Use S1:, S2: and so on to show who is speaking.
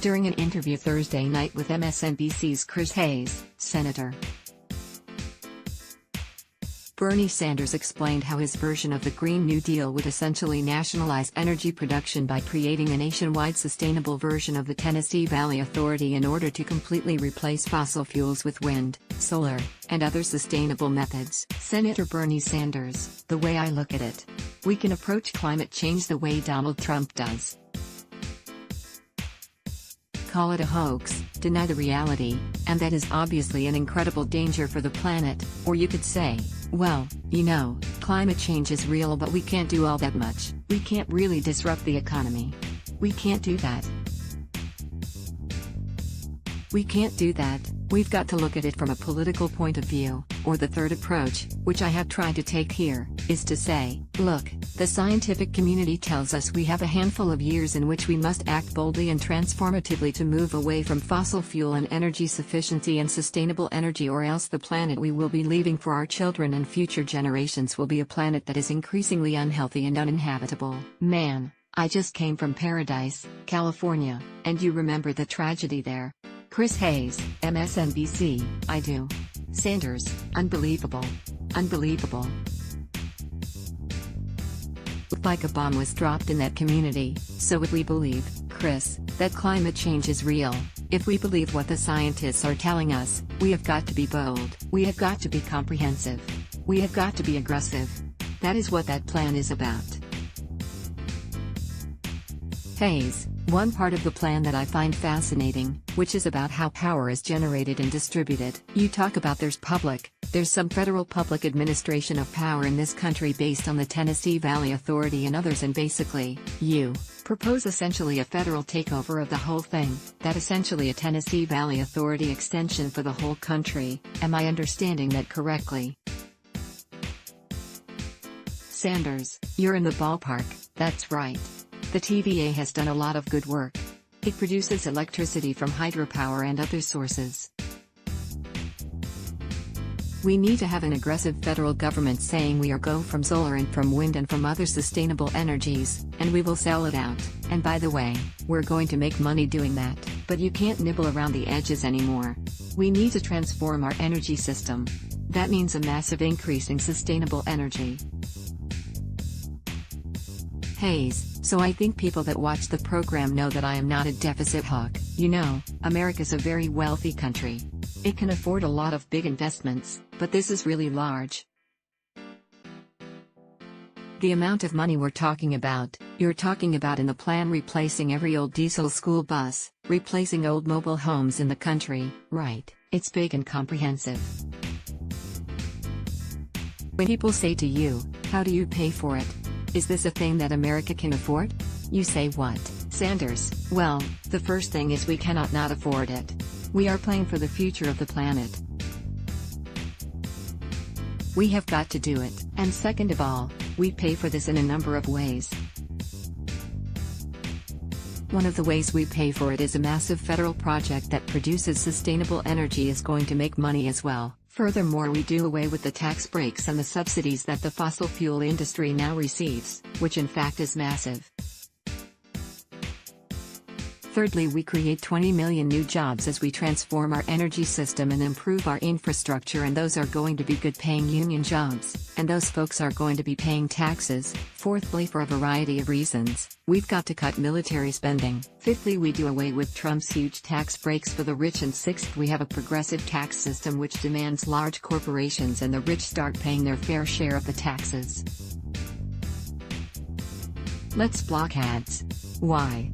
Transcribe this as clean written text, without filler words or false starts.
S1: During an interview Thursday night with MSNBC's Chris Hayes, Senator Bernie Sanders explained how his version of the Green New Deal would essentially nationalize energy production by creating a nationwide sustainable version of the Tennessee Valley Authority in order to completely replace fossil fuels with wind, solar, and other sustainable methods. Senator Bernie Sanders: the way I look at it, we can approach climate change the way Donald Trump does. Call it a hoax, deny the reality, and that is obviously an incredible danger for the planet, or you could say, well, you know, climate change is real but we can't do all that much. We can't really disrupt the economy. We can't do that. We can't do that. We've got to look at it from a political point of view, or the third approach, which I have tried to take here, is to say, look, the scientific community tells us we have a handful of years in which we must act boldly and transformatively to move away from fossil fuel and energy sufficiency and sustainable energy, or else the planet we will be leaving for our children and future generations will be a planet that is increasingly unhealthy and uninhabitable. Man, I just came from Paradise, California, and you remember the tragedy there. Chris Hayes, MSNBC: I do. Sanders: unbelievable. Unbelievable. Like a bomb was dropped in that community. So if we believe, Chris, that climate change is real, if we believe what the scientists are telling us, we have got to be bold. We have got to be comprehensive. We have got to be aggressive. That is what that plan is about. Hayes: one part of the plan that I find fascinating, which is about how power is generated and distributed. You talk about there's some federal public administration of power in this country based on the Tennessee Valley Authority and others, and basically, you propose essentially a federal takeover of the whole thing, that essentially a Tennessee Valley Authority extension for the whole country. Am I understanding that correctly? Sanders: you're in the ballpark, that's right. The TVA has done a lot of good work. It produces electricity from hydropower and other sources. We need to have an aggressive federal government saying we are go from solar and from wind and from other sustainable energies, and we will sell it out. And by the way, we're going to make money doing that. But you can't nibble around the edges anymore. We need to transform our energy system. That means a massive increase in sustainable energy. Hayes: so I think people that watch the program know that I am not a deficit hawk. You know, America's a very wealthy country. It can afford a lot of big investments, but this is really large. The amount of money we're talking about, you're talking about in the plan replacing every old diesel school bus, replacing old mobile homes in the country, right? It's big and comprehensive. When people say to you, how do you pay for it? Is this a thing that America can afford? You say what, Sanders? Well, the first thing is we cannot not afford it. We are playing for the future of the planet. We have got to do it. And second of all, we pay for this in a number of ways. One of the ways we pay for it is a massive federal project that produces sustainable energy is going to make money as well. Furthermore, we do away with the tax breaks and the subsidies that the fossil fuel industry now receives, which in fact is massive. Thirdly, we create 20 million new jobs as we transform our energy system and improve our infrastructure, and those are going to be good-paying union jobs, and those folks are going to be paying taxes. Fourthly, for a variety of reasons, we've got to cut military spending. Fifthly, we do away with Trump's huge tax breaks for the rich, and sixth, we have a progressive tax system which demands large corporations and the rich start paying their fair share of the taxes. Let's block ads. Why?